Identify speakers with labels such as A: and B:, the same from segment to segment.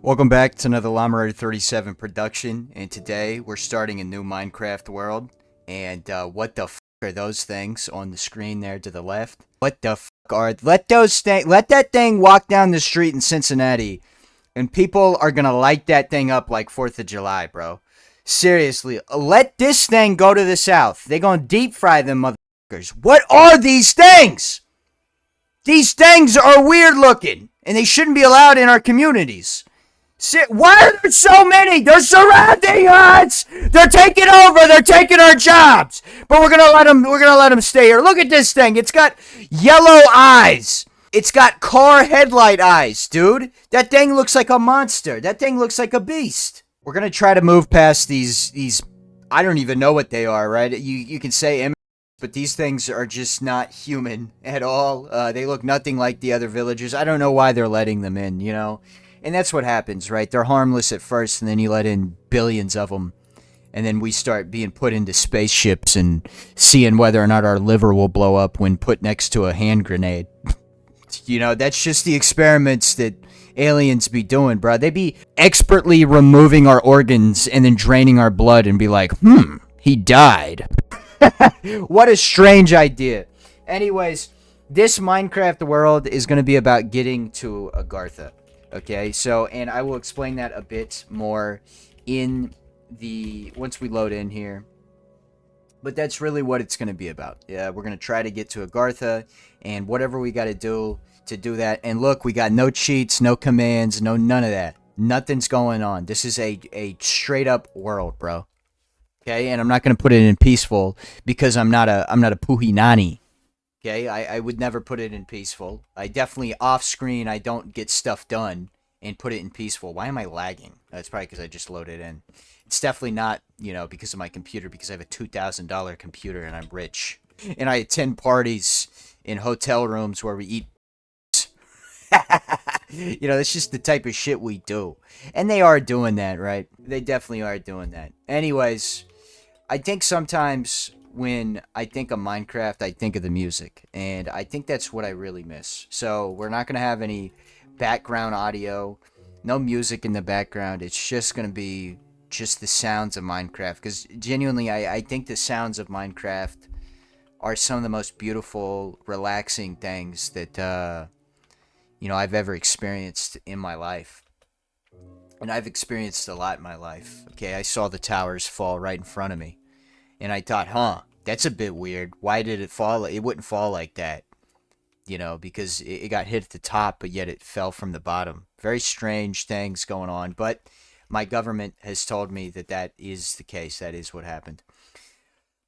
A: Welcome back to another Llama 37 production, and today we're starting a new Minecraft world. And what the are those things on the screen there to the left? What the are let that thing walk down the street in Cincinnati, and people are gonna light that thing up like 4th of July, bro. Seriously, let this thing go to the south. They gonna deep fry them motherfuckers. What are these things? These things are weird looking, and they shouldn't be allowed in our communities. Why are there so many? They're surrounding us. They're taking over. They're taking our jobs. But we're gonna let them. We're gonna let them stay here. Look at this thing. It's got yellow eyes. It's got car headlight eyes, dude. That thing looks like a monster. That thing looks like a beast. We're gonna try to move past these. I don't even know what they are. Right? You can say images, but these things are just not human at all. They look nothing like the other villagers. I don't know why they're letting them in. You know. And that's what happens, right? They're harmless at first, and then you let in billions of them. And then we start being put into spaceships and seeing whether or not our liver will blow up when put next to a hand grenade. You know, that's just the experiments that aliens be doing, bro. They be expertly removing our organs and then draining our blood and be like, he died. What a strange idea. Anyways, this Minecraft world is going to be about getting to Agartha. Okay, so, and I will explain that a bit more in once we load in here. But that's really what it's going to be about. Yeah, we're going to try to get to Agartha, and whatever we got to do that. And look, we got no cheats, no commands, none of that. Nothing's going on. This is a straight up world, bro. Okay, and I'm not going to put it in peaceful because I'm not a puhinani. Okay, I would never put it in peaceful. I definitely off screen, I don't get stuff done and put it in peaceful. Why am I lagging? That's probably because I just loaded in. It's definitely not, because of my computer, because I have a $2,000 computer and I'm rich. And I attend parties in hotel rooms where we eat. That's just the type of shit we do. And they are doing that, right? They definitely are doing that. Anyways, I think sometimes when I think of Minecraft, I think of the music, and I think that's what I really miss. So we're not going to have any background audio, no music in the background. It's just going to be just the sounds of Minecraft, because genuinely, I think the sounds of Minecraft are some of the most beautiful, relaxing things that, I've ever experienced in my life. And I've experienced a lot in my life. Okay, I saw the towers fall right in front of me. And I thought, that's a bit weird. Why did it fall? It wouldn't fall like that, because it got hit at the top, but yet it fell from the bottom. Very strange things going on, but my government has told me that is the case. That is what happened.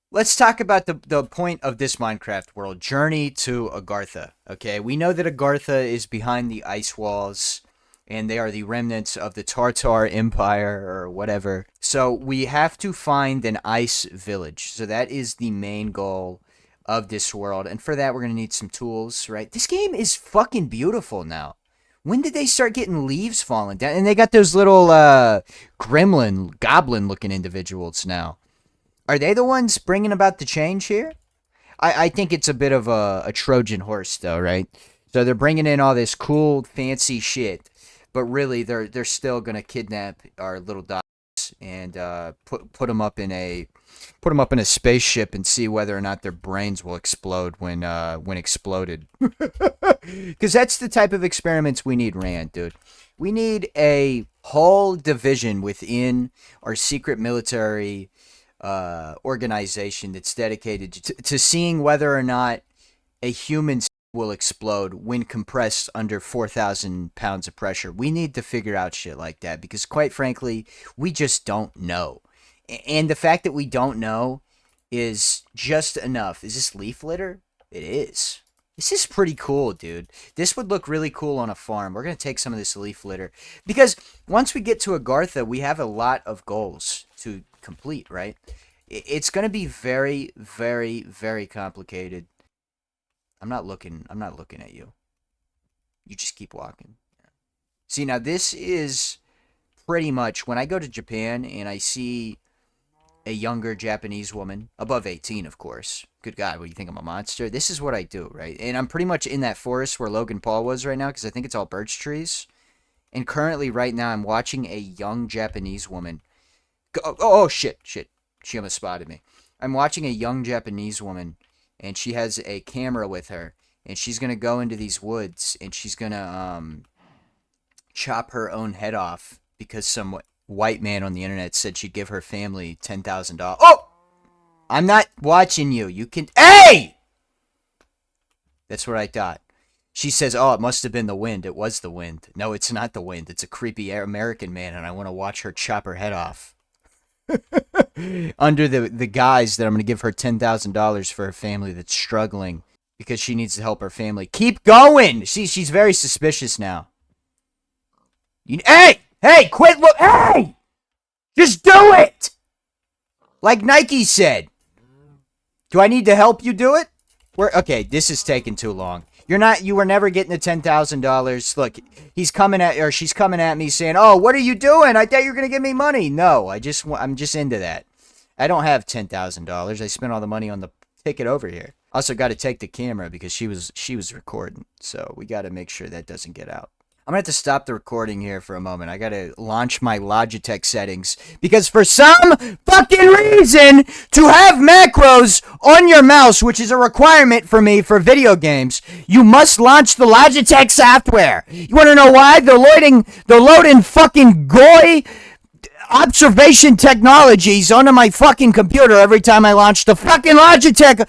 A: Let's talk about the point of this Minecraft world. Journey to Agartha, okay? We know that Agartha is behind the ice walls, and they are the remnants of the Tartar Empire or whatever. So we have to find an ice village. So that is the main goal of this world. And for that, we're going to need some tools, right? This game is fucking beautiful now. When did they start getting leaves falling down? And they got those little goblin-looking individuals now. Are they the ones bringing about the change here? I think it's a bit of a Trojan horse, though, right? So they're bringing in all this cool, fancy shit. But really, they're still gonna kidnap our little dogs and put them up in a spaceship and see whether or not their brains will explode when exploded. Because that's the type of experiments we need, Rand, dude. We need a whole division within our secret military organization that's dedicated to seeing whether or not a human will explode when compressed under 4,000 pounds of pressure. We need to figure out shit like that because, quite frankly, we just don't know. And the fact that we don't know is just enough. Is this leaf litter? It is. This is pretty cool, dude. This would look really cool on a farm. We're going to take some of this leaf litter because once we get to Agartha, we have a lot of goals to complete, right? It's going to be very, very, very complicated. I'm not looking at you. You just keep walking. See, now this is pretty much when I go to Japan and I see a younger Japanese woman, above 18, of course. Good God, what do you think I'm a monster? This is what I do, right? And I'm pretty much in that forest where Logan Paul was right now because I think it's all birch trees. And currently, right now, I'm watching a young Japanese woman. Oh, shit. She almost spotted me. I'm watching a young Japanese woman, and she has a camera with her, and she's gonna go into these woods, and she's gonna chop her own head off because some white man on the internet said she'd give her family $10,000. Oh, I'm not watching you. You can. Hey, that's what I thought. She says, "Oh, it must have been the wind. It was the wind." No, it's not the wind. It's a creepy American man, and I want to watch her chop her head off. Under the guise that I'm going to give her $10,000 for her family that's struggling because she needs to help her family. Keep going. She's very suspicious now. Hey, quit look. Hey, just do it. Like Nike said. Do I need to help you do it? Okay, this is taking too long. You were never getting the $10,000. Look, she's coming at me saying, "Oh, what are you doing? I thought you were going to give me money." No, I'm just into that. I don't have $10,000. I spent all the money on the ticket over here. Also got to take the camera because she was recording. So we got to make sure that doesn't get out. I'm going to have to stop the recording here for a moment. I got to launch my Logitech settings because for some fucking reason, to have macros on your mouse, which is a requirement for me for video games, you must launch the Logitech software. You want to know why? They're loading fucking GUI observation technologies onto my fucking computer every time I launch the fucking Logitech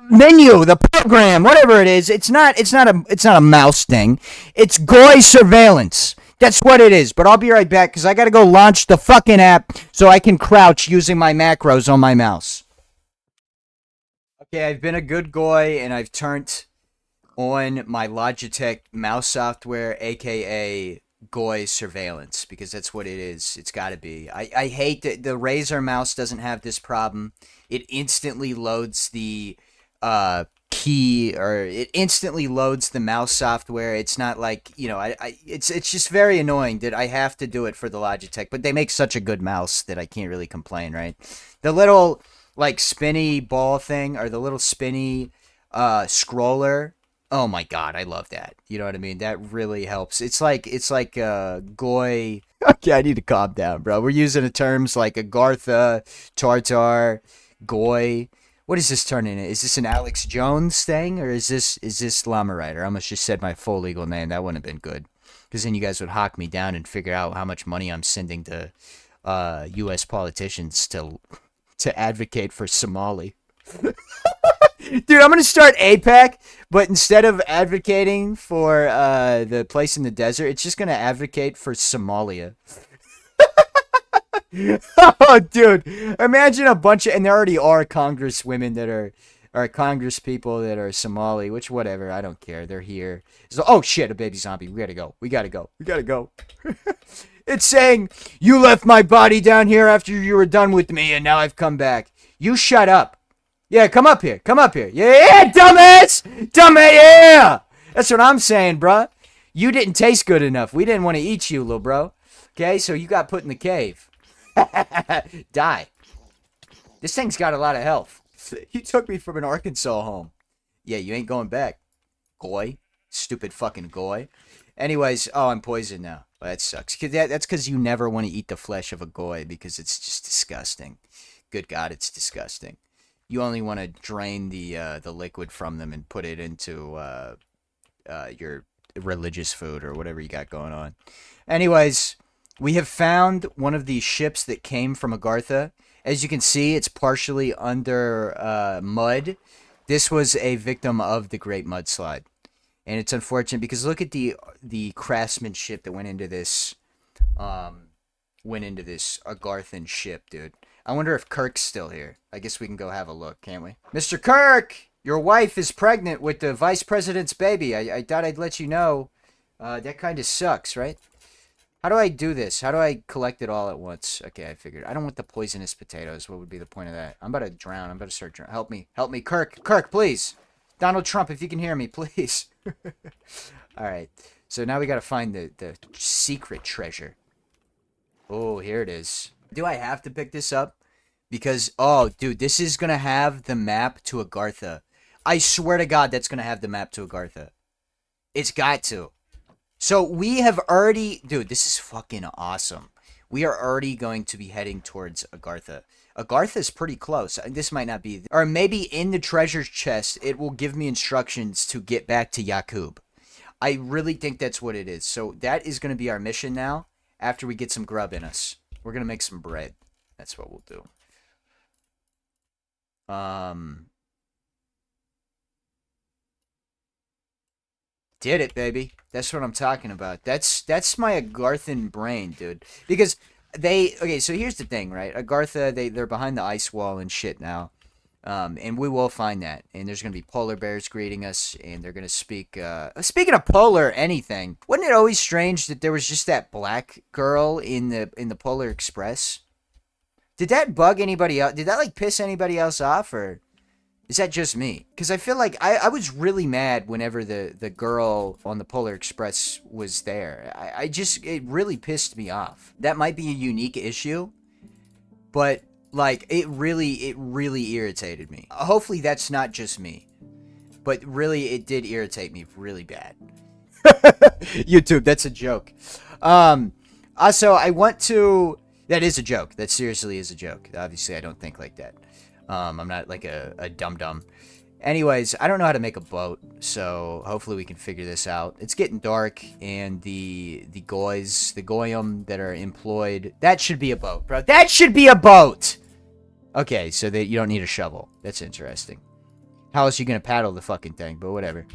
A: menu, the program, whatever it is. It's not a mouse thing. It's GUI surveillance. That's what it is. But I'll be right back because I got to go launch the fucking app so I can crouch using my macros on my mouse. Okay, I've been a good GUI and I've turned on my Logitech mouse software, aka GUI surveillance, because that's what it is. It's got to be. I hate that the Razer mouse doesn't have this problem. It instantly loads the key, or it instantly loads the mouse software. It's not like, it's just very annoying that I have to do it for the Logitech, but they make such a good mouse that I can't really complain, right? The little like spinny ball thing, or the little spinny scroller. Oh my god, I love that. You know what I mean? That really helps. It's like GUI. Okay, I need to calm down, bro. We're using the terms like Agartha, Tartar, GUI. What is this turning into? Is this an Alex Jones thing, or is this Llama Rider? I almost just said my full legal name. That wouldn't have been good, because then you guys would hawk me down and figure out how much money I'm sending to U.S. politicians to advocate for Somali. Dude, I'm gonna start APAC, but instead of advocating for the place in the desert, it's just gonna advocate for Somalia. Oh, dude, imagine a bunch of, and there already are congresswomen that are congress people that are Somali, which whatever, I don't care. They're here. So, oh shit, a baby zombie. We gotta go. It's saying, "You left my body down here after you were done with me, and now I've come back." You shut up. Yeah, come up here. Yeah, dumbass! Yeah! That's what I'm saying, bruh. You didn't taste good enough. We didn't want to eat you, little bro. Okay, so you got put in the cave. Die. This thing's got a lot of health. You took me from an Arkansas home. Yeah, you ain't going back. Goy. Stupid fucking goy. Anyways, oh, I'm poisoned now. Well, that sucks. That's because you never want to eat the flesh of a goy because it's just disgusting. Good God, it's disgusting. You only want to drain the liquid from them and put it into your religious food or whatever you got going on. Anyways, we have found one of these ships that came from Agartha. As you can see, it's partially under mud. This was a victim of the Great Mudslide. And it's unfortunate because look at the craftsmanship that went into this Agarthan ship, dude. I wonder if Kirk's still here. I guess we can go have a look, can't we? Mr. Kirk, your wife is pregnant with the vice president's baby. I thought I'd let you know. That kind of sucks, right? How do I do this? How do I collect it all at once? Okay, I figured. I don't want the poisonous potatoes. What would be the point of that? I'm about to drown. I'm about to start drowning. Help me. Kirk, please. Donald Trump, if you can hear me, please. All right. So now we got to find the secret treasure. Oh, here it is. Do I have to pick this up? Because, oh, dude, this is going to have the map to Agartha. I swear to God that's going to have the map to Agartha. It's got to. So we have already, dude, this is fucking awesome. We are already going to be heading towards Agartha. Agartha is pretty close. This might not be, or maybe in the treasure chest, it will give me instructions to get back to Yakub. I really think that's what it is. So that is going to be our mission now. After we get some grub in us, we're going to make some bread. That's what we'll do. Um, Did it, baby. That's what I'm talking about. That's my Agarthan brain, dude. Because they okay, so here's the thing, right? Agartha, they're behind the ice wall and shit now. And we will find that. And there's gonna be polar bears greeting us, and they're gonna speak speaking of polar anything, wasn't it always strange that there was just that black girl in the Polar Express? Did that bug anybody else? Did that like piss anybody else off, or is that just me? Because I feel like I was really mad whenever the girl on the Polar Express was there. I just, it really pissed me off. That might be a unique issue, but like it really irritated me. Hopefully that's not just me, but really it did irritate me really bad. YouTube, that's a joke. Also, I want to. That is a joke. That seriously is a joke. Obviously, I don't think like that. I'm not like a dum-dum. Anyways, I don't know how to make a boat, so hopefully we can figure this out. It's getting dark, and the goyim that are employed, that should be a boat, bro. That should be a boat! Okay, so that you don't need a shovel. That's interesting. How else are you gonna paddle the fucking thing? But whatever.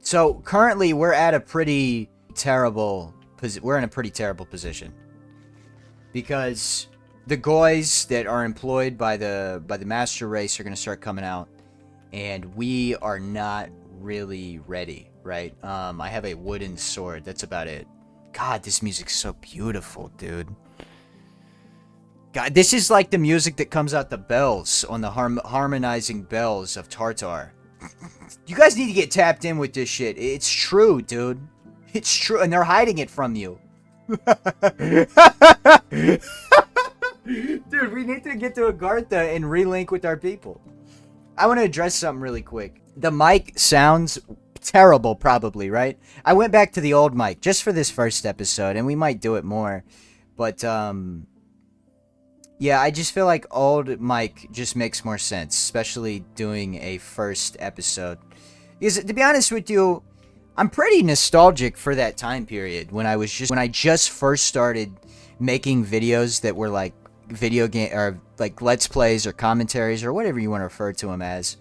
A: So currently we're at a pretty terrible we're in a pretty terrible position. Because the goys that are employed by the master race are going to start coming out, and we are not really ready, right? I have a wooden sword. That's about it. God, this music's so beautiful, dude. God, this is like the music that comes out the bells on the harmonizing bells of Tartar. You guys need to get tapped in with this shit. It's true, dude. It's true, and they're hiding it from you. Dude, we need to get to Agartha and relink with our people. I want to address something really quick. The mic sounds terrible, probably, right? I went back to the old mic just for this first episode, and we might do it more. But, yeah, I just feel like old mic just makes more sense, especially doing a first episode. Because, to be honest with you, I'm pretty nostalgic for that time period when I just first started making videos that were like video game or like let's plays or commentaries or whatever you want to refer to them as.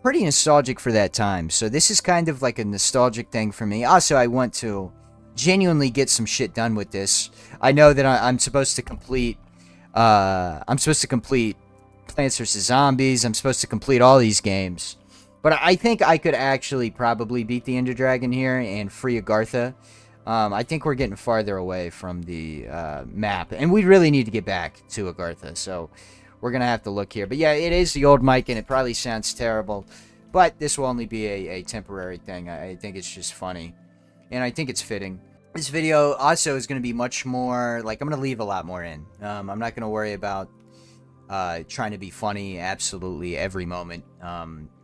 A: Pretty nostalgic for that time. So this is kind of like a nostalgic thing for me. Also, I want to genuinely get some shit done with this. I know that I'm supposed to complete Plants vs. Zombies. I'm supposed to complete all these games. But I think I could actually probably beat the Ender Dragon here and free Agartha. I think we're getting farther away from the map. And we really need to get back to Agartha. So we're going to have to look here. But yeah, it is the old mic and it probably sounds terrible. But this will only be a temporary thing. I think it's just funny. And I think it's fitting. This video also is going to be much more... Like, I'm going to leave a lot more in. I'm not going to worry about trying to be funny absolutely every moment.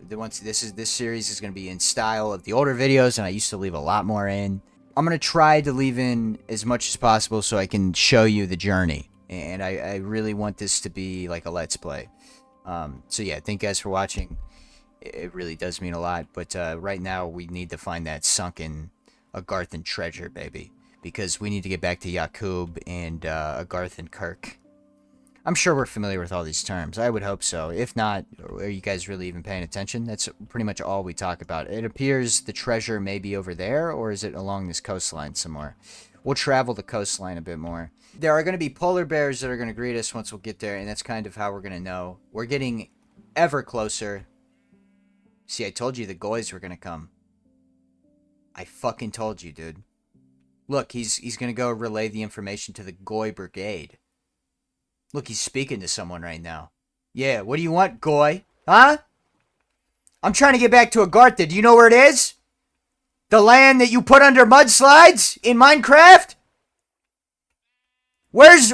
A: This series is going to be in style of the older videos, and I used to leave a lot more in. I'm going to try to leave in as much as possible so I can show you the journey, and I really want this to be like a let's play. So yeah, thank you guys for watching. It really does mean a lot, but right now we need to find that sunken Agarthan treasure, baby, because we need to get back to Yakub and Agarthan Kirk. I'm sure we're familiar with all these terms. I would hope so. If not, are you guys really even paying attention? That's pretty much all we talk about. It appears the treasure may be over there, or is it along this coastline somewhere? We'll travel the coastline a bit more. There are going to be polar bears that are going to greet us once we'll get there, and that's kind of how we're going to know. We're getting ever closer. See, I told you the goys were going to come. I fucking told you, dude. Look, he's going to go relay the information to the Goy Brigade. Look, he's speaking to someone right now. Yeah, what do you want, Goy? Huh? I'm trying to get back to Agartha. Do you know where it is? The land that you put under mudslides in Minecraft? Where's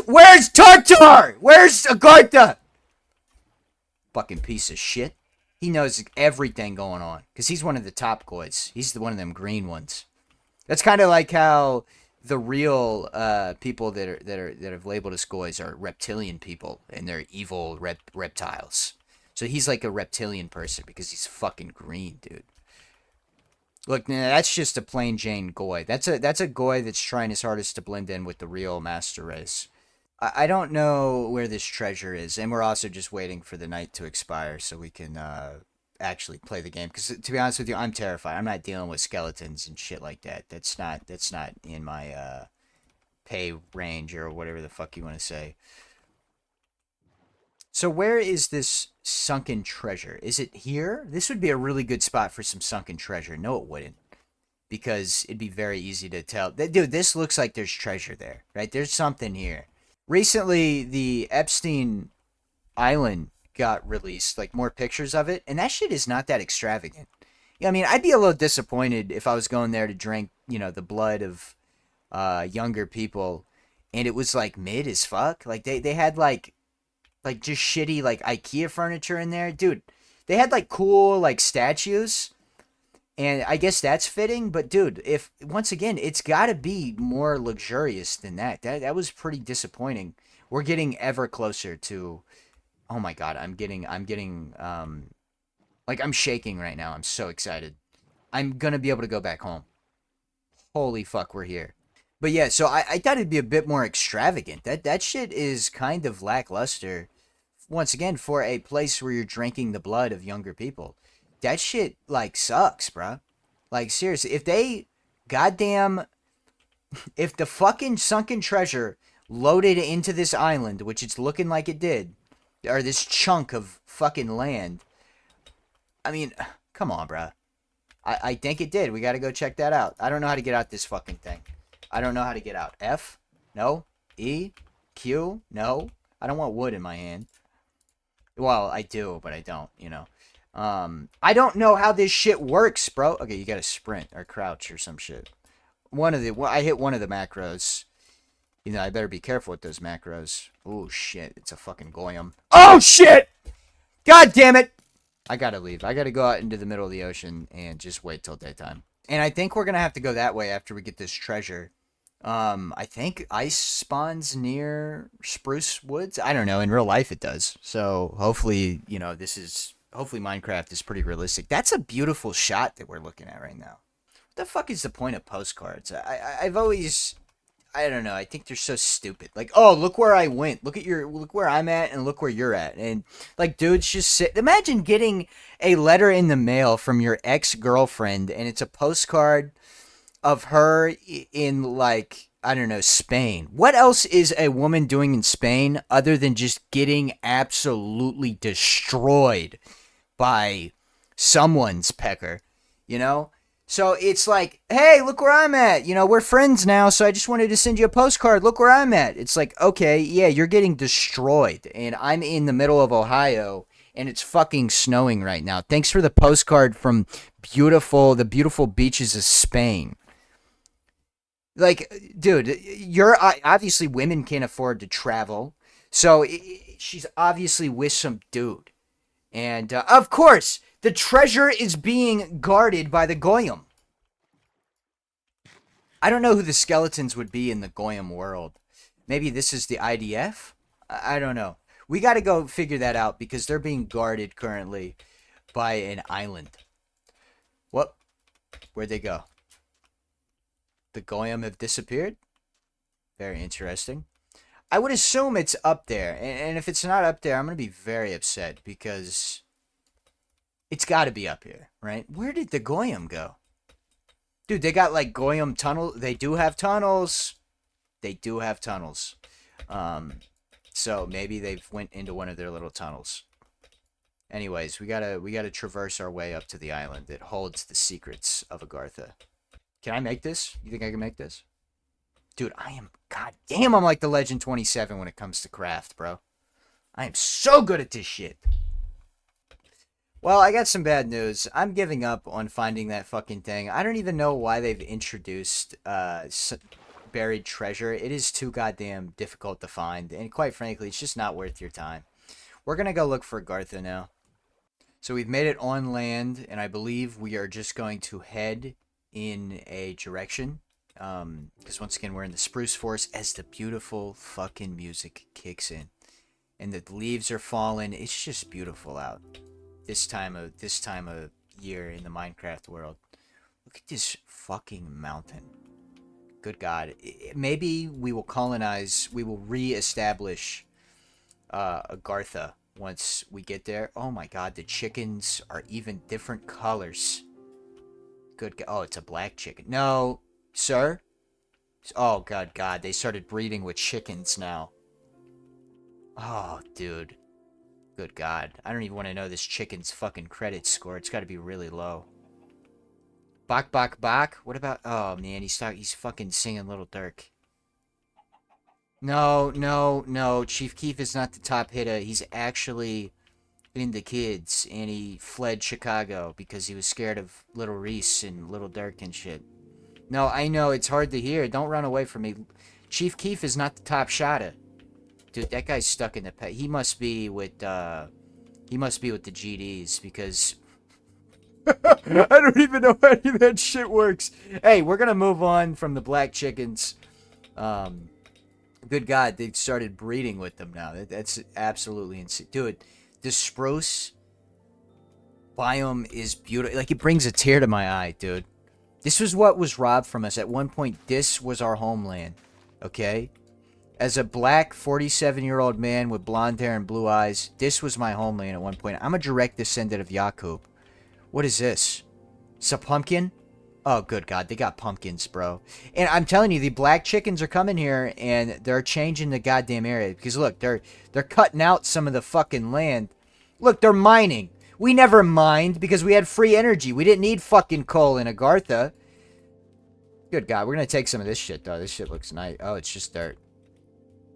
A: Tartar? Where's Agartha? Fucking piece of shit. He knows everything going on. Because he's one of the top goys. He's one of them green ones. That's kind of like how the real people that have labeled as goys are reptilian people, and they're evil reptiles. So he's like a reptilian person because he's fucking green, dude. Look, nah, that's just a plain Jane goy. That's a goy that's trying his hardest to blend in with the real master race. I don't know where this treasure is, and we're also just waiting for the night to expire so we can actually play the game. Because to be honest with you, I'm terrified. I'm not dealing with skeletons and shit like that. That's not in my pay range or whatever the fuck you want to say. So where is this sunken treasure? Is it here? This would be a really good spot for some sunken treasure. No, it wouldn't, because it'd be very easy to tell. Dude, this looks like there's treasure there, right? There's something here. Recently, the Epstein Island got released, like more pictures of it, and that shit is not that extravagant. Yeah, I mean, I'd be a little disappointed if I was going there to drink, the blood of younger people, and it was like mid as fuck. Like they had like just shitty like IKEA furniture in there, dude. They had like cool like statues, and I guess that's fitting. But dude, if once again, it's got to be more luxurious than that. That was pretty disappointing. We're getting ever closer to. Oh my god, I'm getting like I'm shaking right now. I'm so excited. I'm gonna be able to go back home. Holy fuck, we're here. But yeah, so I thought it'd be a bit more extravagant. That shit is kind of lackluster. Once again, for a place where you're drinking the blood of younger people, that shit like sucks, bruh. Like seriously, goddamn, if the fucking sunken treasure loaded into this island, which it's looking like it did, or this chunk of fucking land, I mean, come on, bruh. I think it did. We gotta go check that out. I don't know how to get out this fucking thing. I don't know how to get out. F? No. E? Q? No. I don't want wood in my hand. Well, I do, but I don't. I don't know how this shit works, bro. Okay, you gotta sprint or crouch or some shit. I hit one of the macros. I better be careful with those macros. Oh, shit. It's a fucking goyim. Oh, shit! God damn it! I gotta leave. I gotta go out into the middle of the ocean and just wait till daytime. And I think we're gonna have to go that way after we get this treasure. I think ice spawns near Spruce Woods. I don't know. In real life, it does. So hopefully, hopefully Minecraft is pretty realistic. That's a beautiful shot that we're looking at right now. What the fuck is the point of postcards? I've always, I don't know. I think they're so stupid. Like, oh, look where I went. Look where I'm at, and look where you're at. And like, dudes, just sit. Imagine getting a letter in the mail from your ex-girlfriend, and it's a postcard of her in like, I don't know, Spain. What else is a woman doing in Spain other than just getting absolutely destroyed by someone's pecker, you know? So it's like, hey, look where I'm at. We're friends now, so I just wanted to send you a postcard. Look where I'm at. It's like, okay, yeah, you're getting destroyed, and I'm in the middle of Ohio, and it's fucking snowing right now. Thanks for the postcard from the beautiful beaches of Spain. Like, dude, you're obviously women can't afford to travel, so she's obviously with some dude, and of course, the treasure is being guarded by the Goyim. I don't know who the skeletons would be in the Goyim world. Maybe this is the IDF. I don't know. We got to go figure that out because they're being guarded currently by an island. What? Where'd they go? The Goyim have disappeared? Very interesting. I would assume it's up there. And if it's not up there, I'm going to be very upset because it's got to be up here, right? Where did the Goyim go? Dude, they got like Goyim tunnel. They do have tunnels. They do have tunnels. So maybe they've went into one of their little tunnels. Anyways, we gotta traverse our way up to the island that holds the secrets of Agartha. Can I make this? You think I can make this? Dude, god damn, I'm like the Legend 27 when it comes to craft, bro. I am so good at this shit. Well, I got some bad news. I'm giving up on finding that fucking thing. I don't even know why they've introduced buried treasure. It is too goddamn difficult to find, and quite frankly, it's just not worth your time. We're gonna go look for Agartha now. So we've made it on land, and I believe we are just going to head in a direction. Because once again, we're in the spruce forest as the beautiful fucking music kicks in. And the leaves are falling. It's just beautiful out. This time of year in the Minecraft world. Look at this fucking mountain. Good God. Maybe we will reestablish Agartha once we get there. Oh my God, the chickens are even different colors. Oh, it's a black chicken. No, sir? Oh, God, they started breeding with chickens now. Oh, dude. Good God. I don't even want to know this chicken's fucking credit score. It's got to be really low. Bok, bok, bok. What about... Oh, man, he's fucking singing Little Dirk. No. Chief Keef is not the top hitter. He's actually into kids, and he fled Chicago because he was scared of Little Reese and Little Dirk and shit. No, I know, it's hard to hear. Don't run away from me. Chief Keef is not the top shotter. Dude, that guy's stuck in the pet. He must be with the GDs because I don't even know how any of that shit works. Hey, we're gonna move on from the black chickens. Good God, they've started breeding with them now. That's absolutely insane. Dude, the spruce biome is beautiful. Like, it brings a tear to my eye, dude. This was what was robbed from us. At one point, this was our homeland. Okay? As a black 47-year-old man with blonde hair and blue eyes, this was my homeland at one point. I'm a direct descendant of Yakub. What is this? It's a pumpkin? Oh, good God. They got pumpkins, bro. And I'm telling you, the black chickens are coming here, and they're changing the goddamn area. Because, look, they're cutting out some of the fucking land. Look, they're mining. We never mined because we had free energy. We didn't need fucking coal in Agartha. Good God. We're going to take some of this shit, though. This shit looks nice. Oh, it's just dirt.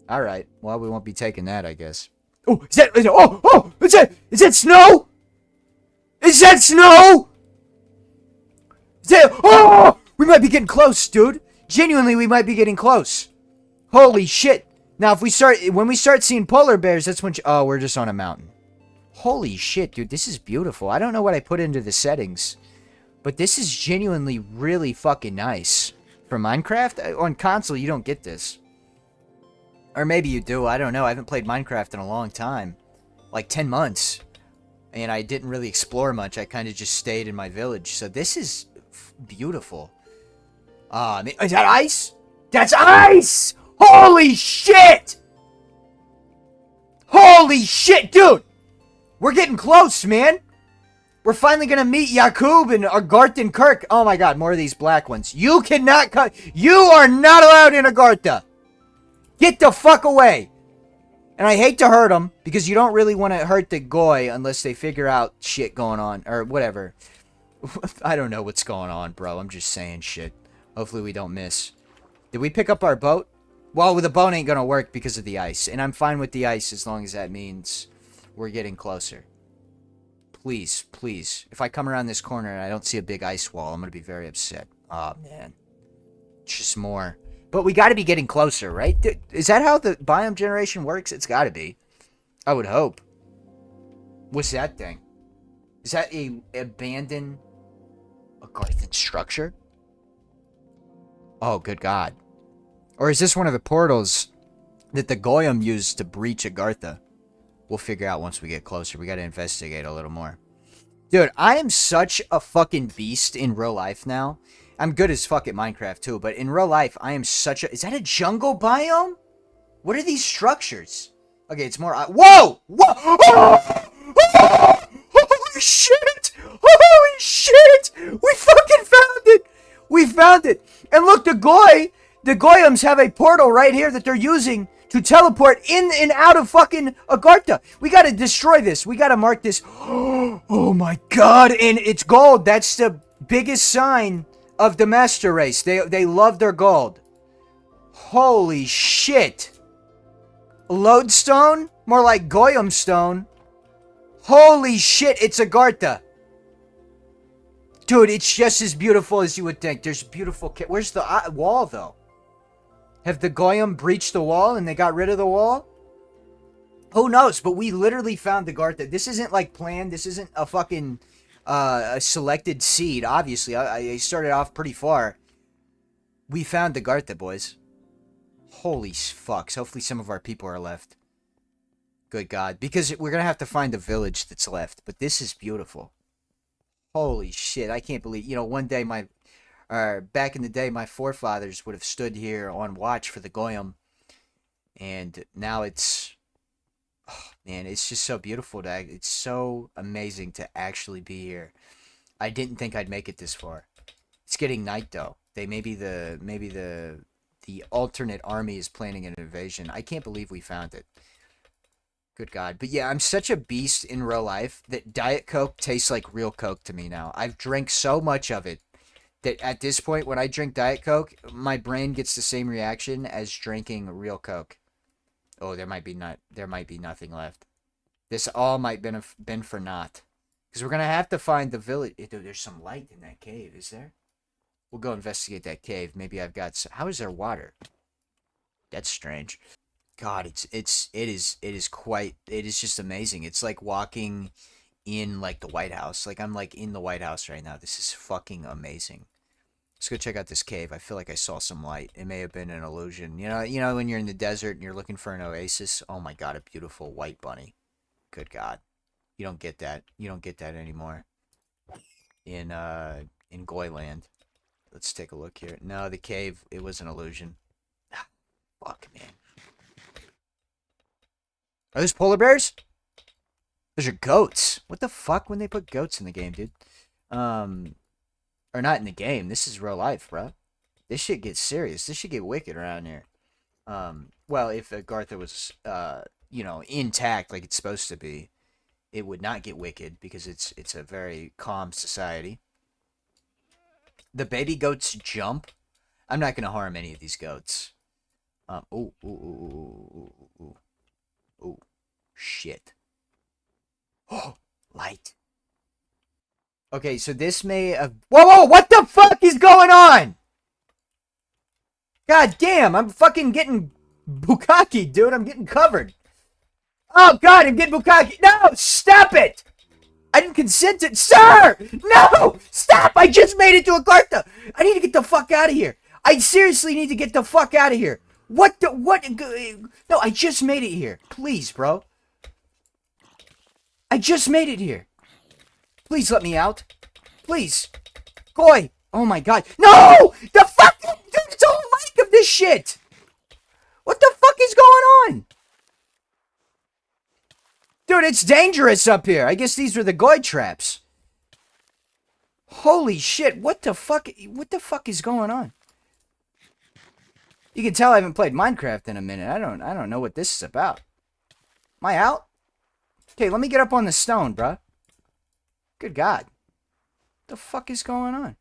A: All right. Well, we won't be taking that, I guess. Oh, is that snow? Is that snow? Oh! We might be getting close, dude. Genuinely, we might be getting close. Holy shit. Now, when we start seeing polar bears, that's when... Oh, we're just on a mountain. Holy shit, dude. This is beautiful. I don't know what I put into the settings, but this is genuinely really fucking nice. For Minecraft, on console, you don't get this. Or maybe you do. I don't know. I haven't played Minecraft in a long time. Like 10 months. And I didn't really explore much. I kind of just stayed in my village. So this is... beautiful. Is that ice? That's ice! Holy shit! Holy shit, dude! We're getting close, man. We're finally gonna meet Yakub and Agartha and Kirk. Oh my God, more of these black ones. You cannot come. You are not allowed in Agartha. Get the fuck away. And I hate to hurt them because you don't really want to hurt the goy unless they figure out shit going on or whatever. I don't know what's going on, bro. I'm just saying shit. Hopefully we don't miss. Did we pick up our boat? Well, the boat ain't gonna work because of the ice. And I'm fine with the ice as long as that means we're getting closer. Please, please. If I come around this corner and I don't see a big ice wall, I'm gonna be very upset. Oh, man. Just more. But we gotta be getting closer, right? Is that how the biome generation works? It's gotta be. I would hope. What's that thing? Is that a abandoned Agarthan structure? Oh, good God. Or is this one of the portals that the Goyim used to breach Agartha? We'll figure out once we get closer. We gotta investigate a little more. Dude, I am such a fucking beast in real life now. I'm good as fuck at Minecraft too, but in real life, I am such a... Is that a jungle biome? What are these structures? Okay, it's more... Whoa! Whoa! Oh! Oh! Holy shit! Holy shit! We fucking found it! We found it! And look, the Goyams have a portal right here that they're using to teleport in and out of fucking Agartha. We gotta destroy this. We gotta mark this. Oh my God! And it's gold. That's the biggest sign of the master race. They love their gold. Holy shit! Lodestone? More like Goyam stone. Holy shit, it's Agartha. Dude, it's just as beautiful as you would think. There's beautiful... Where's the wall, though? Have the Goyim breached the wall and they got rid of the wall? Who knows? But we literally found Agartha. This isn't, like, planned. This isn't a fucking a selected seed. Obviously, I started off pretty far. We found the Agartha, boys. Holy fucks. Hopefully some of our people are left. Good God. Because we're going to have to find the village that's left. But this is beautiful. Holy shit. I can't believe... You know, one day back in the day, my forefathers would have stood here on watch for the Goyim. And now it's... Oh, man, it's just so beautiful. It's so amazing to actually be here. I didn't think I'd make it this far. It's getting night, though. Maybe the alternate army is planning an invasion. I can't believe we found it. Good God. But yeah, I'm such a beast in real life that Diet Coke tastes like real Coke to me now. I've drank so much of it that at this point, when I drink Diet Coke, my brain gets the same reaction as drinking real Coke. Oh, there might be nothing left. This all might been for naught. Because we're going to have to find the village. There's some light in that cave, is there? We'll go investigate that cave. Maybe I've got... How is there water? That's strange. God, it is just amazing. It's like walking in like the White House. Like I'm like in the White House right now. This is fucking amazing. Let's go check out this cave. I feel like I saw some light. It may have been an illusion. You know when you're in the desert and you're looking for an oasis. Oh my God, a beautiful white bunny. Good God, you don't get that. You don't get that anymore. In Goyland. Let's take a look here. No, the cave. It was an illusion. Ah, fuck, man. Are those polar bears? Those are goats. What the fuck when they put goats in the game, dude? Or not in the game. This is real life, bro. This shit gets serious. This should get wicked around here. Well, if Agartha was, you know, intact like it's supposed to be, it would not get wicked because it's a very calm society. The baby goats jump. I'm not gonna harm any of these goats. Ooh, shit. Oh, light. Okay, so this may have... Whoa, what the fuck is going on? God damn, I'm fucking getting bukkake, dude. I'm getting covered. Oh, God, I'm getting bukkake. No, stop it. I didn't consent to... Sir! No! Stop! I just made it to Agartha. I need to get the fuck out of here. I seriously need to get the fuck out of here. What? No, I just made it here. Please, bro. I just made it here. Please let me out. Please. Goy. Oh my God. No! The fucking... Dude, it's all like of this shit. What the fuck is going on? Dude, it's dangerous up here. I guess these were the Goy traps. Holy shit. What the fuck is going on? You can tell I haven't played Minecraft in a minute. I don't know what this is about. Am I out? Okay, let me get up on the stone, bruh. Good God. What the fuck is going on?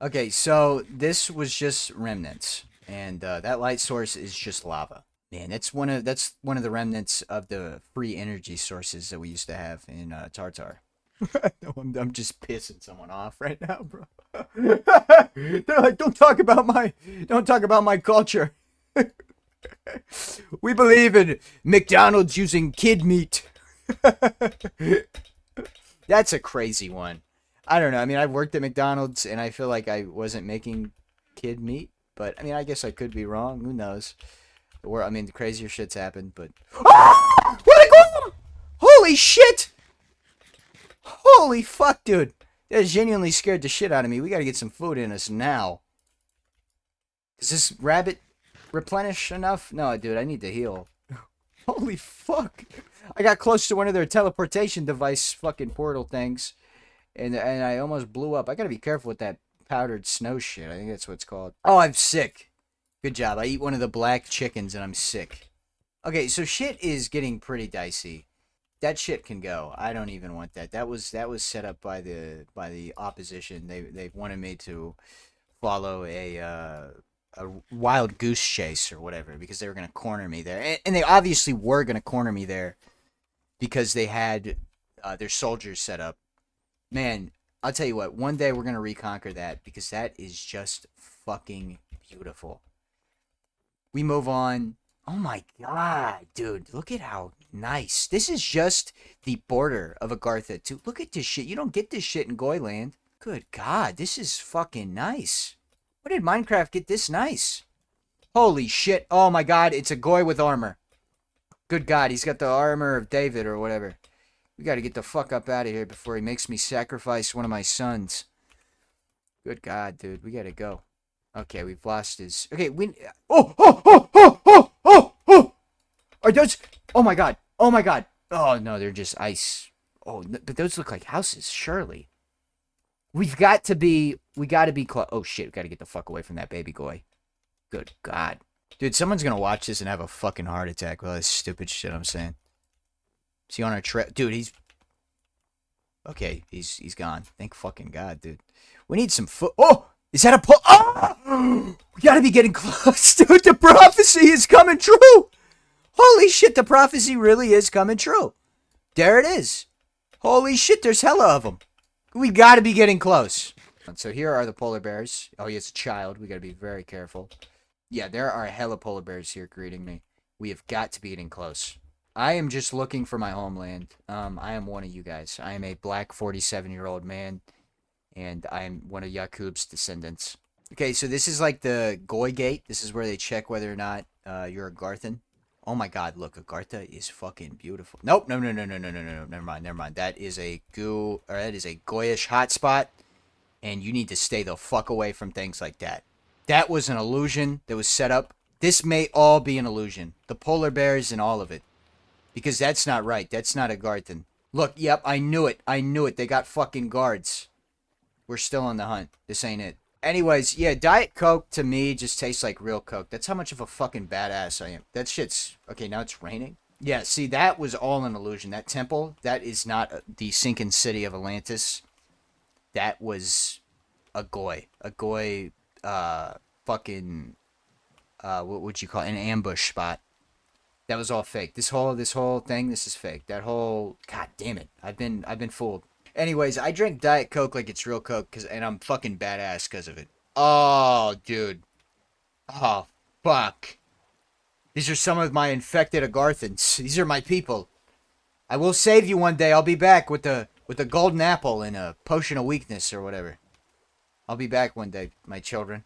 A: Okay, so this was just remnants. And that light source is just lava. Man, that's one of the remnants of the free energy sources that we used to have in Tartar. No, I'm just pissing someone off right now, bro. They're like, don't talk about my culture. We believe in McDonald's using kid meat. That's a crazy one. I don't know. I mean, I've worked at McDonald's and I feel like I wasn't making kid meat, but I mean, I guess I could be wrong. Who knows? I mean, the crazier shit's happened, but... Ah! Where they going? Holy shit! Holy fuck, dude. That genuinely scared the shit out of me. We gotta get some food in us now. Does this rabbit replenish enough? No, dude, I need to heal. Holy fuck. I got close to one of their teleportation device fucking portal things. And I almost blew up. I gotta be careful with that powdered snow shit. I think that's what it's called. Oh, I'm sick. Good job. I eat one of the black chickens and I'm sick. Okay, so shit is getting pretty dicey. That shit can go. I don't even want that. That was set up by the opposition. They wanted me to follow a wild goose chase or whatever because they were gonna corner me there, and they obviously were gonna corner me there because they had their soldiers set up. Man, I'll tell you what. One day we're gonna reconquer that because that is just fucking beautiful. We move on. Oh my God, dude! Look at how nice. This is just the border of Agartha, too. Look at this shit. You don't get this shit in Goyland. Good God, this is fucking nice. When did Minecraft get this nice? Holy shit. Oh my God, it's a Goy with armor. Good God, he's got the armor of David or whatever. We gotta get the fuck up out of here before he makes me sacrifice one of my sons. Good God, dude, we gotta go. Okay, we've lost his... Okay, we... Oh! Oh! Oh! Oh! Oh! Oh! Oh! Are those... Oh my God. Oh my God. Oh no, they're just ice. Oh, but those look like houses, surely. We gotta be close. Oh shit, we gotta get the fuck away from that baby Goy. Good God. Dude, someone's gonna watch this and have a fucking heart attack with all this stupid shit I'm saying. Is he on our trail? Dude, he's... Okay, he's gone. Thank fucking God, dude. We need some foot... Oh! Is that a pull? Oh! We gotta be getting close, dude. The prophecy is coming true! Holy shit, the prophecy really is coming true. There it is. Holy shit, there's hella of them. We gotta be getting close. So here are the polar bears. Oh, he has a child. We gotta be very careful. Yeah, there are hella polar bears here greeting me. We have got to be getting close. I am just looking for my homeland. I am one of you guys. I am a black 47-year-old man, and I am one of Yakub's descendants. Okay, so this is like the Goy Gate. This is where they check whether or not you're a Garthan. Oh my God, look, Agartha is fucking beautiful. Nope, no, never mind. That is a Goyish hotspot, and you need to stay the fuck away from things like that. That was an illusion that was set up. This may all be an illusion. The polar bears and all of it. Because that's not right. That's not a Garthan. Look, yep, I knew it. They got fucking guards. We're still on the hunt. This ain't it. Anyways, yeah, Diet Coke to me just tastes like real Coke. That's how much of a fucking badass I am. That shit's... Okay, now it's raining. Yeah, see, that was all an illusion. That temple, that is not the sinking city of Atlantis. That was a Goy. A Goy, fucking... what would you call it? An ambush spot. That was all fake. This whole thing, this is fake. That whole... God damn it. I've been fooled. Anyways, I drink Diet Coke like it's real Coke, and I'm fucking badass because of it. Oh, dude. Oh, fuck. These are some of my infected Agarthans. These are my people. I will save you one day. I'll be back with a golden apple and a potion of weakness or whatever. I'll be back one day, my children.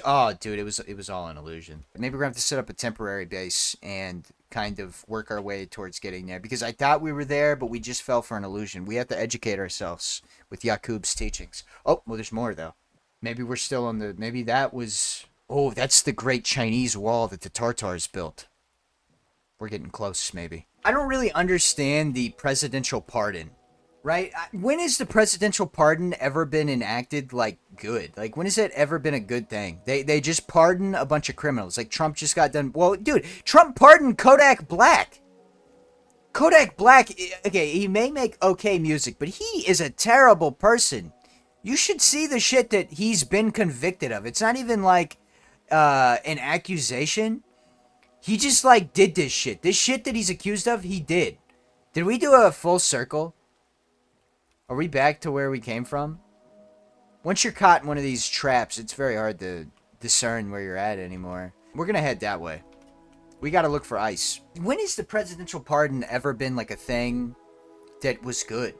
A: Oh, dude, it was all an illusion. Maybe we're going to have to set up a temporary base and kind of work our way towards getting there. Because I thought we were there, but we just fell for an illusion. We have to educate ourselves with Yakub's teachings. Oh, well, there's more, though. Maybe we're still on the... Maybe that was... Oh, that's the great Chinese wall that the Tartars built. We're getting close, maybe. I don't really understand the presidential pardon. Right? When has the presidential pardon ever been enacted, like, good? Like, when has that ever been a good thing? They just pardon a bunch of criminals. Like, Trump just got done... Well, dude, Trump pardoned Kodak Black. Kodak Black, okay, he may make okay music, but he is a terrible person. You should see the shit that he's been convicted of. It's not even, like, an accusation. He just, like, did this shit. This shit that he's accused of, he did. Did we do a full circle? Are we back to where we came from? Once you're caught in one of these traps, it's very hard to discern where you're at anymore. We're gonna head that way. We gotta look for ice. When has the presidential pardon ever been like a thing that was good?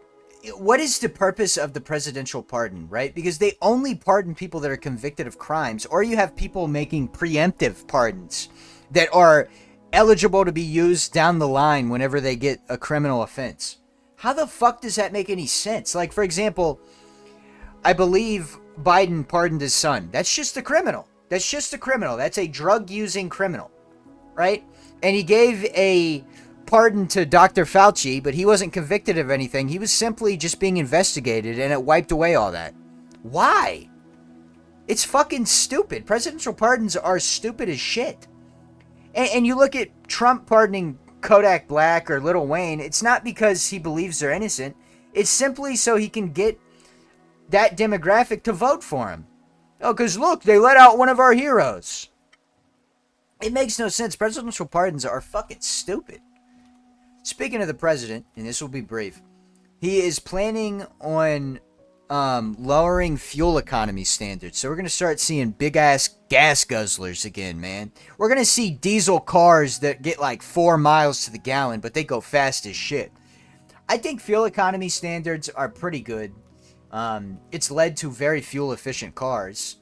A: What is the purpose of the presidential pardon, right? Because they only pardon people that are convicted of crimes, or you have people making preemptive pardons that are eligible to be used down the line whenever they get a criminal offense. How the fuck does that make any sense? Like, for example, I believe Biden pardoned his son. That's just a criminal. That's just a criminal. That's a drug-using criminal, right? And he gave a pardon to Dr. Fauci, but he wasn't convicted of anything. He was simply just being investigated, and it wiped away all that. Why? It's fucking stupid. Presidential pardons are stupid as shit. And you look at Trump pardoning Kodak Black or Lil Wayne, it's not because he believes they're innocent. It's simply so he can get that demographic to vote for him. Oh, because look, they let out one of our heroes. It makes no sense. Presidential pardons are fucking stupid. Speaking of the president, and this will be brief, he is planning on lowering fuel economy standards. So we're gonna start seeing big ass gas guzzlers again, man. We're gonna see diesel cars that get like 4 miles to the gallon, but they go fast as shit. I think fuel economy standards are pretty good. It's led to very fuel efficient cars.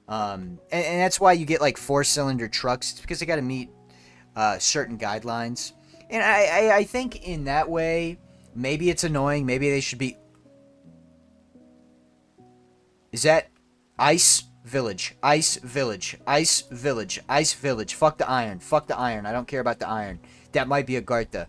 A: And that's why you get like 4-cylinder trucks. It's because they got to meet certain guidelines. And I think in that way, maybe it's annoying. Maybe they should be. Is that Ice Village? Ice Village. Ice Village. Ice Village. Fuck the iron. Fuck the iron. I don't care about the iron. That might be Agartha.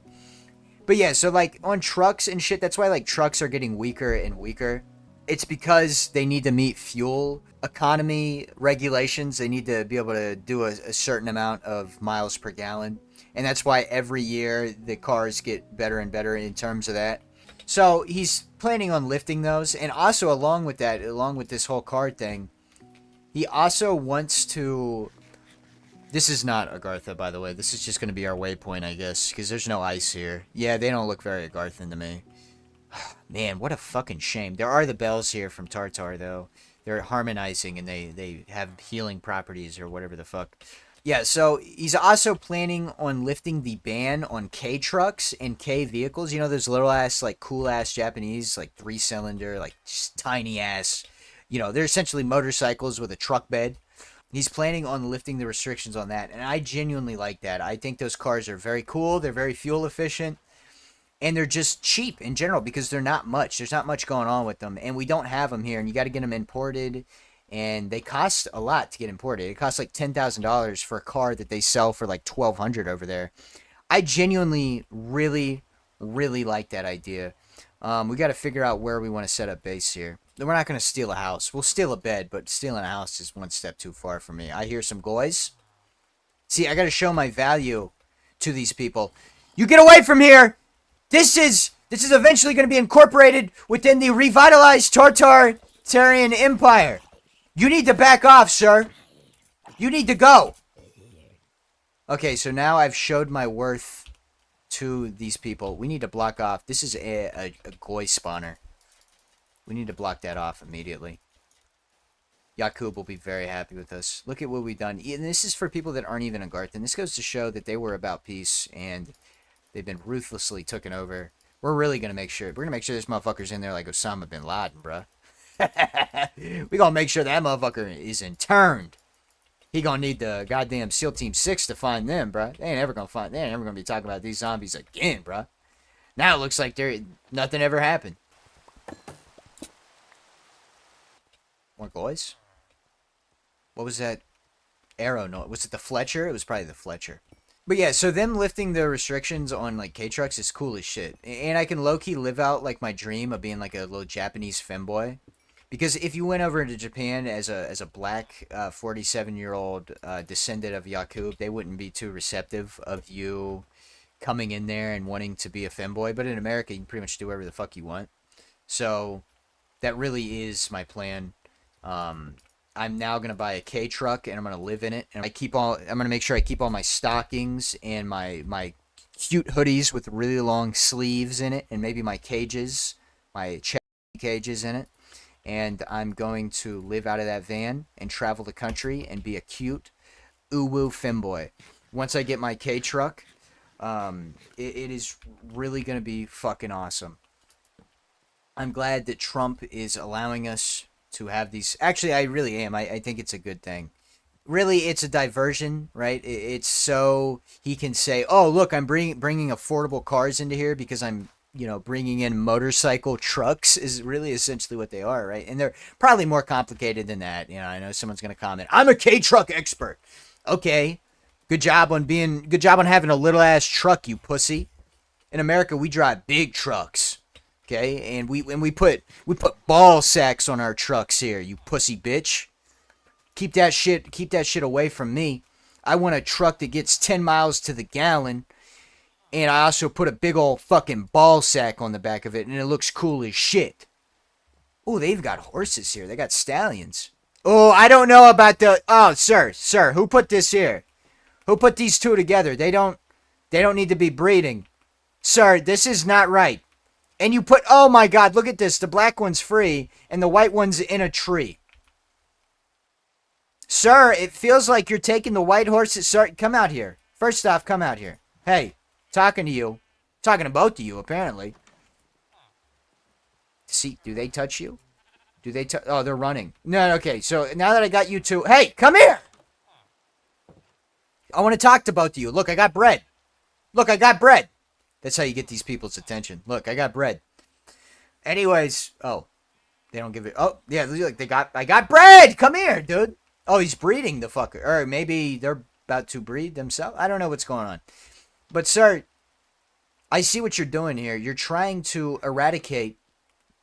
A: But yeah, so like on trucks and shit, that's why like trucks are getting weaker and weaker. It's because they need to meet fuel economy regulations. They need to be able to do a certain amount of miles per gallon. And that's why every year the cars get better and better in terms of that. So he's planning on lifting those. And also along with that, along with this whole car thing, he also wants to... This is not Agartha, by the way. This is just going to be our waypoint, I guess, because there's no ice here. Yeah, they don't look very Agarthan to me. Man, what a fucking shame. There are the bells here from Tartar, though. They're harmonizing, and they have healing properties or whatever the fuck. Yeah, so he's also planning on lifting the ban on K trucks and K vehicles. You know, those little-ass, like, cool-ass Japanese, like, 3-cylinder, like, just tiny-ass... You know, they're essentially motorcycles with a truck bed. He's planning on lifting the restrictions on that, and I genuinely like that. I think those cars are very cool, they're very fuel efficient, and they're just cheap in general because they're not much. There's not much going on with them, and we don't have them here, and you got to get them imported, and they cost a lot to get imported. It costs like $10,000 for a car that they sell for like $1,200 over there. I genuinely really, really like that idea. We got to figure out where we want to set up base here. We're not going to steal a house. We'll steal a bed, but stealing a house is one step too far for me. I hear some goys. See, I got to show my value to these people. You get away from here! This is eventually going to be incorporated within the revitalized Tartarian Empire. You need to back off, sir. You need to go. Okay, so now I've showed my worth to these people. We need to block off. This is a goy spawner. We need to block that off immediately. Yakub will be very happy with us. Look at what we've done. And this is for people that aren't even Agarthan. This goes to show that they were about peace and they've been ruthlessly taken over. We're really going to make sure. We're going to make sure this motherfucker's in there like Osama bin Laden, bruh. We going to make sure that motherfucker is interned. He going to need the goddamn SEAL Team 6 to find them, bruh. They ain't ever going to be talking about these zombies again, bruh. Now it looks like nothing ever happened. More boys? What was that arrow note? Was it the Fletcher? It was probably the Fletcher. But yeah, so them lifting the restrictions on like K-Trucks is cool as shit. And I can low-key live out like my dream of being like a little Japanese femboy. Because if you went over to Japan as a black 47-year-old descendant of Yakub, they wouldn't be too receptive of you coming in there and wanting to be a femboy. But in America, you can pretty much do whatever the fuck you want. So that really is my plan. I'm now gonna buy a K truck and I'm gonna live in it, and I'm gonna make sure I keep all my stockings and my cute hoodies with really long sleeves in it, and maybe my cages, my chest cages in it, and I'm going to live out of that van and travel the country and be a cute uwu femboy. Once I get my K truck, it is really gonna be fucking awesome. I'm glad that Trump is allowing us to have these. Actually, I really am. I think it's a good thing. Really, it's a diversion, right? It's so he can say, oh, look, I'm bringing affordable cars into here because I'm, bringing in motorcycle trucks is really essentially what they are, right? And they're probably more complicated than that. I know someone's going to comment, I'm a K-truck expert. Okay. Good job on having a little ass truck, you pussy. In America, we drive big trucks. Okay, and we put ball sacks on our trucks here, you pussy bitch. Keep that shit away from me. I want a truck that gets 10 miles to the gallon, and I also put a big old fucking ball sack on the back of it, and it looks cool as shit. Oh, they've got horses here. They got stallions. Oh, I don't know about the... Oh, sir, who put this here? Who put these two together? They don't need to be breeding. Sir, this is not right. And you put, oh my god, look at this. The black one's free, and the white one's in a tree. Sir, it feels like you're taking the white horses. Sir, come out here. First off, come out here. Hey, talking to you. Talking to both of you, apparently. See, do they touch you? Do they touch? Oh, they're running. No, okay, so now that I got you two. Hey, come here! I want to talk to both of you. Look, I got bread. Look, I got bread. That's how you get these people's attention. Look, I got bread. Anyways, oh, they don't give it. Oh, yeah, look, I got bread. Come here, dude. Oh, he's breeding the fucker. Or maybe they're about to breed themselves. I don't know what's going on. But, sir, I see what you're doing here. You're trying to eradicate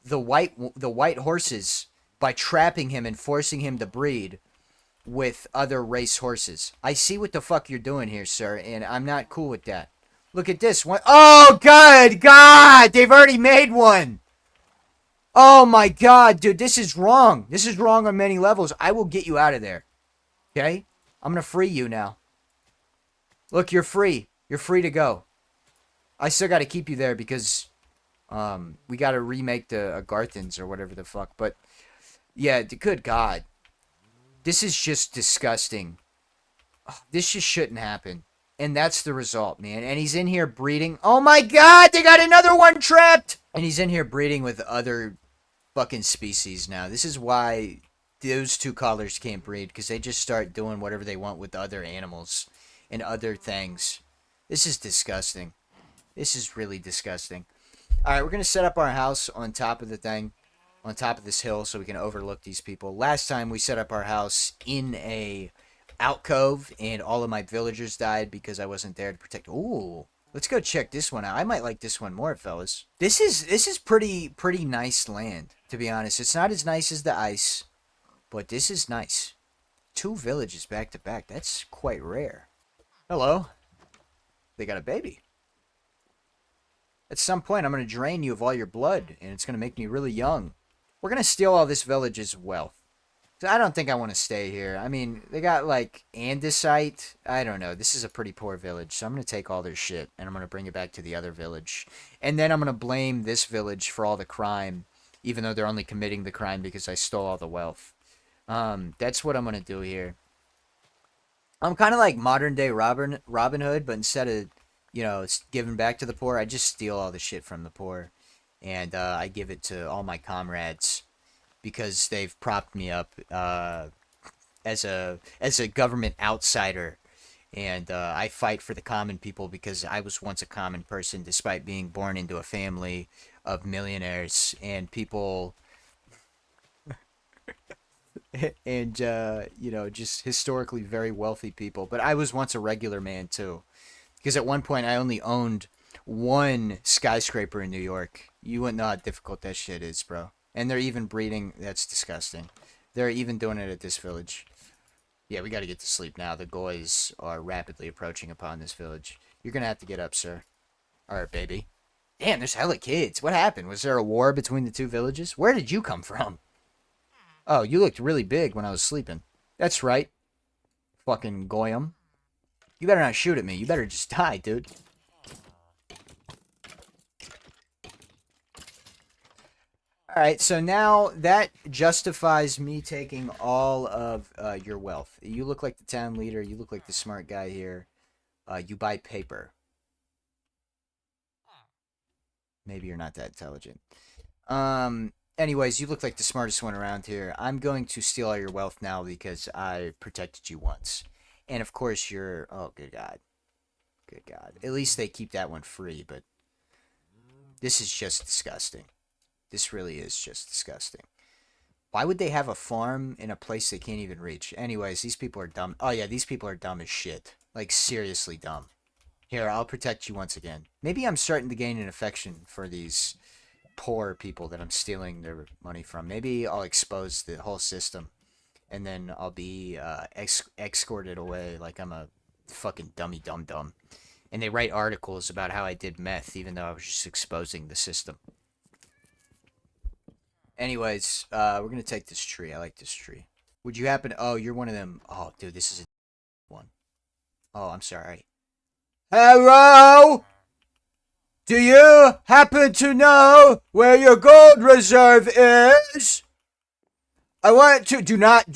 A: the white horses by trapping him and forcing him to breed with other race horses. I see what the fuck you're doing here, sir, and I'm not cool with that. Look at this one. Oh, good God! They've already made one! Oh, my God, dude, this is wrong. This is wrong on many levels. I will get you out of there. Okay? I'm gonna free you now. Look, you're free. You're free to go. I still gotta keep you there because, we gotta remake the Agarthans or whatever the fuck. But, yeah, good God. This is just disgusting. This just shouldn't happen. And that's the result, man. And he's in here breeding. Oh my God, they got another one trapped! And he's in here breeding with other fucking species now. This is why those two collars can't breed, because they just start doing whatever they want with other animals and other things. This is disgusting. This is really disgusting. Alright, we're going to set up our house on top of the thing. On top of this hill so we can overlook these people. Last time we set up our house in a alcove and all of my villagers died because I wasn't there to protect. Ooh, let's go check this one out. I might like this one more, fellas. This is pretty nice land, to be honest. It's not as nice as the ice, but this is nice. 2 villages back to back. That's quite rare. Hello. They got a baby. At some point, I'm going to drain you of all your blood, and it's going to make me really young. We're going to steal all this village's wealth. I don't think I want to stay here. I mean, they got, like, andesite. I don't know. This is a pretty poor village, so I'm going to take all their shit, and I'm going to bring it back to the other village. And then I'm going to blame this village for all the crime, even though they're only committing the crime because I stole all the wealth. That's what I'm going to do here. I'm kind of like modern-day Robin Hood, but instead of, you know, giving back to the poor, I just steal all the shit from the poor. And I give it to all my comrades because they've propped me up as a government outsider, and I fight for the common people because I was once a common person, despite being born into a family of millionaires and people, and you know, just historically very wealthy people. But I was once a regular man too, because at one point I only owned one skyscraper in New York. You wouldn't know how difficult that shit is, bro. And they're even breeding. That's disgusting. They're even doing it at this village. Yeah, we gotta get to sleep now. The goys are rapidly approaching upon this village. You're gonna have to get up, sir. Alright, baby. Damn, there's hella kids. What happened? Was there a war between the 2 villages? Where did you come from? Oh, you looked really big when I was sleeping. That's right. Fucking goyim. You better not shoot at me. You better just die, dude. Alright, so now that justifies me taking all of your wealth. You look like the town leader. You look like the smart guy here. You buy paper. Maybe you're not that intelligent. Anyways, you look like the smartest one around here. I'm going to steal all your wealth now because I protected you once. And of course you're... Oh, good God. Good God. At least they keep that one free, but... This is just disgusting. This really is just disgusting. Why would they have a farm in a place they can't even reach? Anyways, these people are dumb. Oh, yeah, these people are dumb as shit. Like, seriously dumb. Here, I'll protect you once again. Maybe I'm starting to gain an affection for these poor people that I'm stealing their money from. Maybe I'll expose the whole system, and then I'll be escorted away like I'm a fucking dummy dum-dum. And they write articles about how I did meth, even though I was just exposing the system. Anyways, we're gonna take this tree. I like this tree. Would you happen to... Oh, you're one of them... Oh, dude, this is a one. Oh, I'm sorry. Hello? Do you happen to know where your gold reserve is? I want to. Do not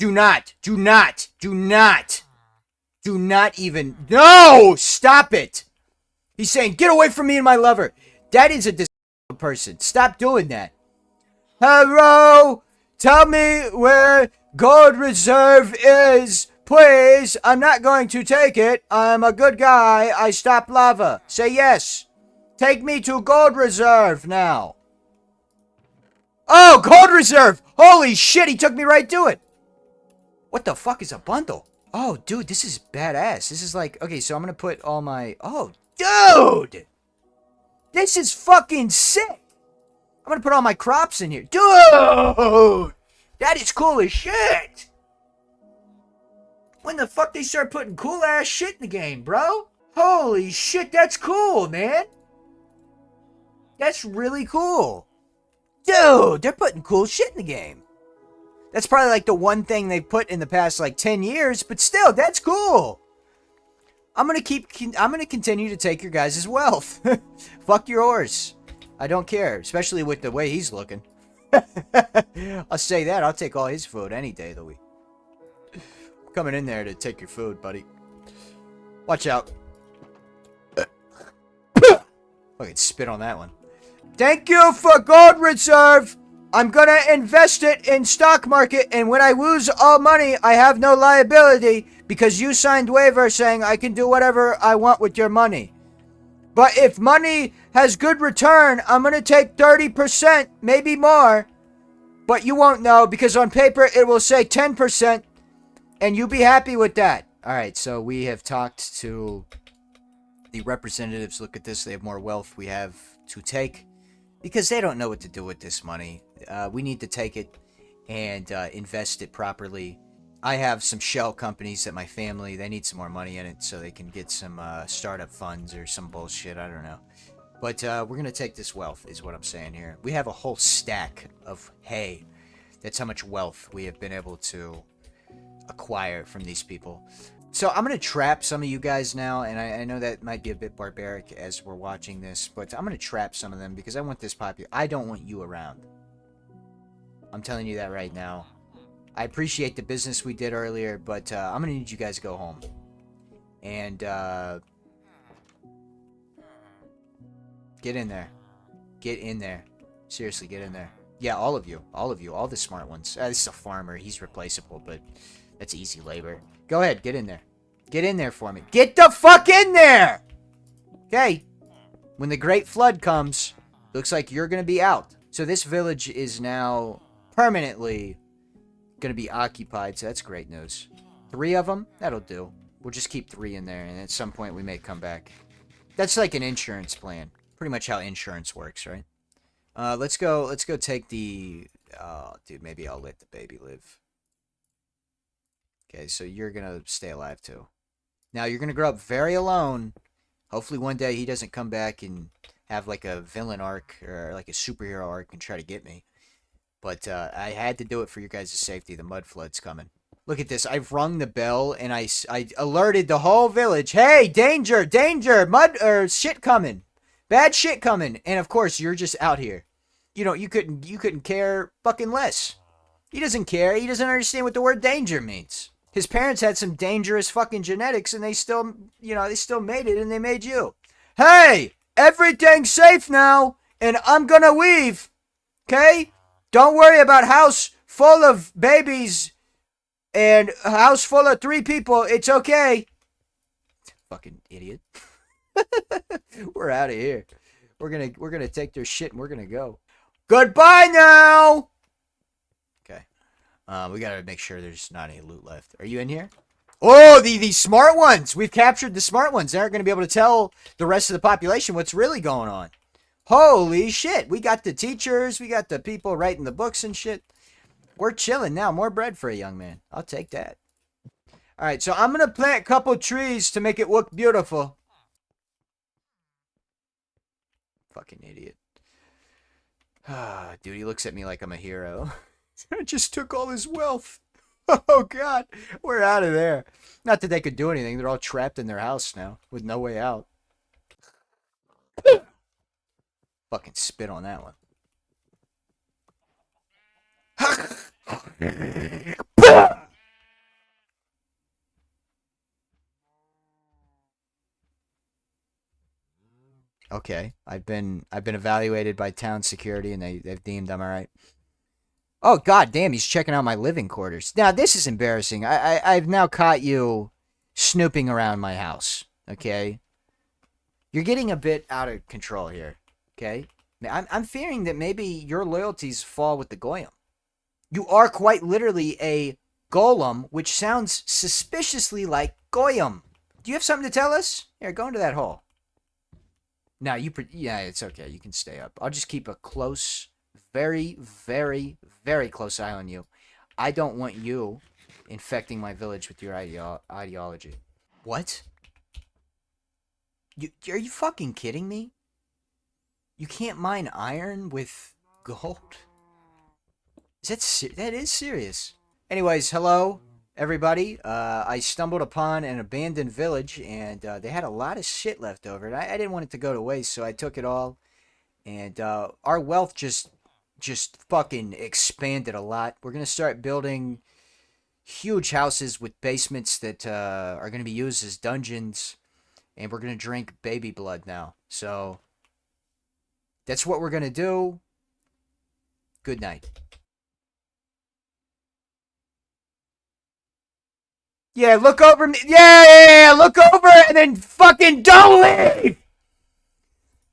A: even. No! Stop it! He's saying, get away from me and my lover. That is a disgusting person. Stop doing that. Hello? Tell me where gold reserve is, please. I'm not going to take it. I'm a good guy. I stop lava. Say yes. Take me to gold reserve now. Oh, gold reserve. Holy shit, he took me right to it. What the fuck is a bundle? Oh, dude, this is badass. This is like, okay, so I'm going to put all my, oh, dude. This is fucking sick. I'm going to put all my crops in here. Dude. That is cool as shit. When the fuck they start putting cool ass shit in the game, bro? Holy shit, that's cool, man. That's really cool. Dude, they're putting cool shit in the game. That's probably like the one thing they've put in the past like 10 years, but still, that's cool. I'm gonna continue to take your guys' wealth. Fuck your horse. I don't care, especially with the way he's looking. I'll say that. I'll take all his food any day of the week. I'm coming in there to take your food, buddy. Watch out. Fucking spit on that one. Thank you for gold reserve. I'm gonna invest it in stock market, and when I lose all money, I have no liability because you signed waiver saying I can do whatever I want with your money. But if money has good return, I'm gonna take 30%, maybe more. But you won't know because on paper it will say 10%, and you'll be happy with that. All right, so we have talked to the representatives. Look at this. They have more wealth we have to take because they don't know what to do with this money. We need to take it and invest it properly. I have some shell companies that my family, they need some more money in it so they can get some startup funds or some bullshit. I don't know. But we're going to take this wealth is what I'm saying here. We have a whole stack of hay. That's how much wealth we have been able to acquire from these people. So I'm going to trap some of you guys now, and I know that might be a bit barbaric as we're watching this, but I'm going to trap some of them because I want this popular. I don't want you around. I'm telling you that right now. I appreciate the business we did earlier, but I'm going to need you guys to go home. And get in there. Get in there. Seriously, get in there. Yeah, all of you. All of you. All the smart ones. This is a farmer. He's replaceable, but that's easy labor. Go ahead. Get in there. Get in there for me. Get the fuck in there! Okay. When the Great Flood comes, looks like you're going to be out. So this village is now permanently going to be occupied, so that's great news. 3 of them? That'll do. We'll just keep 3 in there, and at some point we may come back. That's like an insurance plan. Pretty much how insurance works, right? Let's go take the... Oh, dude, maybe I'll let the baby live. Okay, so you're going to stay alive, too. Now, you're going to grow up very alone. Hopefully one day he doesn't come back and have like a villain arc or like a superhero arc and try to get me. But I had to do it for your guys' safety. The mud flood's coming. Look at this. I've rung the bell and I alerted the whole village. Hey, danger, danger, mud or shit coming. Bad shit coming. And of course, you're just out here. You know, you couldn't care fucking less. He doesn't care. He doesn't understand what the word danger means. His parents had some dangerous fucking genetics and they still, you know, they still made it and they made you. Hey, everything's safe now and I'm gonna leave. Okay? Don't worry about house full of babies and a house full of 3 people. It's okay. Fucking idiot. We're out of here. We're gonna take their shit and we're gonna go. Goodbye now. Okay. We gotta make sure there's not any loot left. Are you in here? Oh, the smart ones. We've captured the smart ones. They aren't gonna be able to tell the rest of the population what's really going on. Holy shit. We got the teachers. We got the people writing the books and shit. We're chilling now. More bread for a young man. I'll take that. All right, so I'm going to plant a couple trees to make it look beautiful. Fucking idiot. Dude, he looks at me like I'm a hero. I just took all his wealth. Oh, God. We're out of there. Not that they could do anything. They're all trapped in their house now with no way out. Fucking spit on that one. Okay, I've been evaluated by town security, and they've deemed I'm all right. Oh god damn, he's checking out my living quarters. Now this is embarrassing. I've now caught you snooping around my house. Okay, you're getting a bit out of control here. Okay, I'm fearing that maybe your loyalties fall with the goyim. You are quite literally a golem, which sounds suspiciously like goyim. Do you have something to tell us? Here, go into that hole. No, yeah, it's okay. You can stay up. I'll just keep a close, very, very, very close eye on you. I don't want you infecting my village with your ideology. What? Are you fucking kidding me? You can't mine iron with gold? That is serious. Anyways, hello, everybody. I stumbled upon an abandoned village, and they had a lot of shit left over. And I didn't want it to go to waste, so I took it all. And our wealth just fucking expanded a lot. We're gonna start building huge houses with basements that are gonna be used as dungeons, and we're gonna drink baby blood now. So that's what we're gonna do. Good night. Yeah, look over me. Yeah, look over and then fucking don't leave.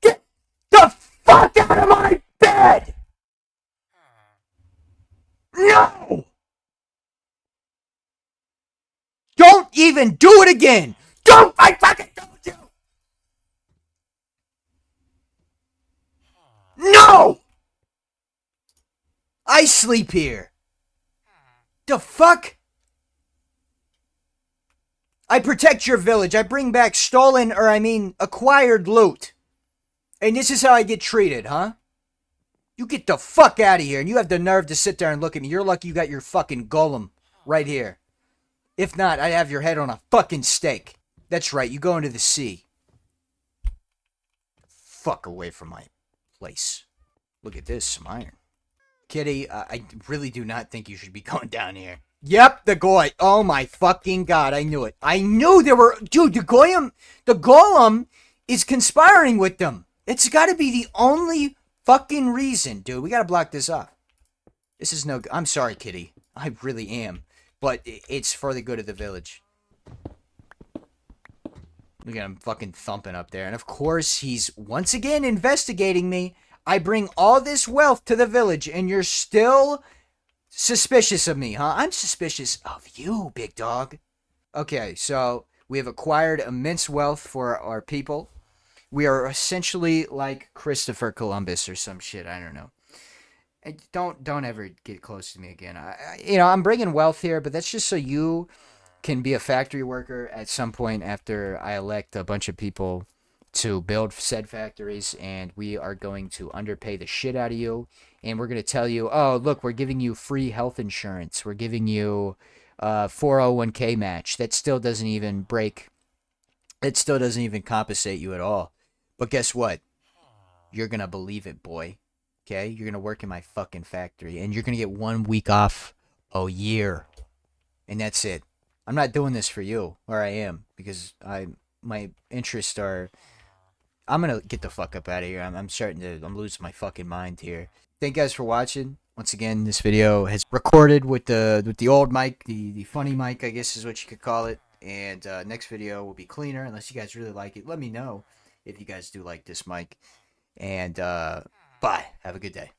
A: Get the fuck out of my bed. No. Don't even do it again. Don't. I fucking told you. No. I sleep here. The fuck? I protect your village. I bring back stolen, or I mean, acquired loot. And this is how I get treated, huh? You get the fuck out of here, and you have the nerve to sit there and look at me. You're lucky you got your fucking golem right here. If not, I'd have your head on a fucking stake. That's right, you go into the sea. Fuck away from my place. Look at this, some iron. Kitty, I really do not think you should be going down here. Yep, the goy. Oh my fucking god, I knew it. I knew there were... Dude, the golem is conspiring with them. It's gotta be the only fucking reason, dude. We gotta block this off. This is no... I'm sorry, Kitty. I really am. But it's for the good of the village. Look at him fucking thumping up there. And of course, he's once again investigating me. I bring all this wealth to the village, and you're still suspicious of me, huh? I'm suspicious of you, big dog. Okay, so we have acquired immense wealth for our people. We are essentially like Christopher Columbus or some shit. I don't know. Don't ever get close to me again. I'm bringing wealth here, but that's just so you can be a factory worker at some point after I elect a bunch of people to build said factories, and we are going to underpay the shit out of you, and we're going to tell you, oh, look, we're giving you free health insurance. We're giving you 401k match. That still doesn't even compensate you at all. But guess what? You're going to believe it, boy. Okay? You're going to work in my fucking factory, and you're going to get 1 week off a year. And that's it. I'm not doing this for you, or I am, because my interests are... I'm gonna get the fuck up out of here. I'm losing my fucking mind here. Thank you guys for watching. Once again, this video has recorded with the old mic, the funny mic, I guess is what you could call it. And next video will be cleaner, unless you guys really like it. Let me know if you guys do like this mic. And bye. Have a good day.